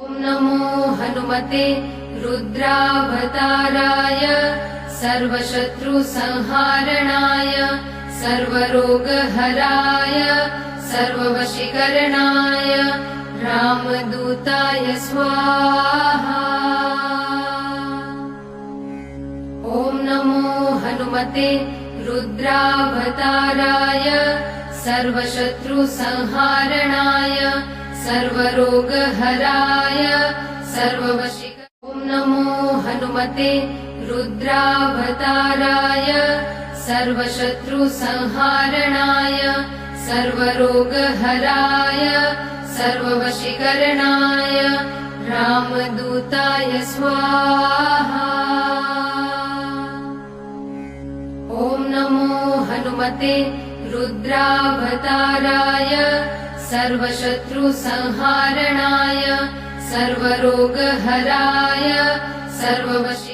ॐ नमो हनुमते रुद्रावताराय सर्वशत्रुसंहारणाय सर्वरोगहराय सर्ववशीकरणाय रामदूताय स्वाहा। ॐ नमो हनुमते रुद्रावताराय सर्वशत्रुसंहारणाय सर्वरोगहराय सर्ववशीकरणाय ॐ नमो हनुमते रुद्रावताराय सर्वशत्रुसंहारणाय सर्वरोगहराय सर्ववशीकरणाय रामदूताय स्वाहा। ॐ नमो हनुमते रुद्रावताराय सर्वशत्रुसंहारणाय सर्वरोगहराय सर्ववशीकरणाय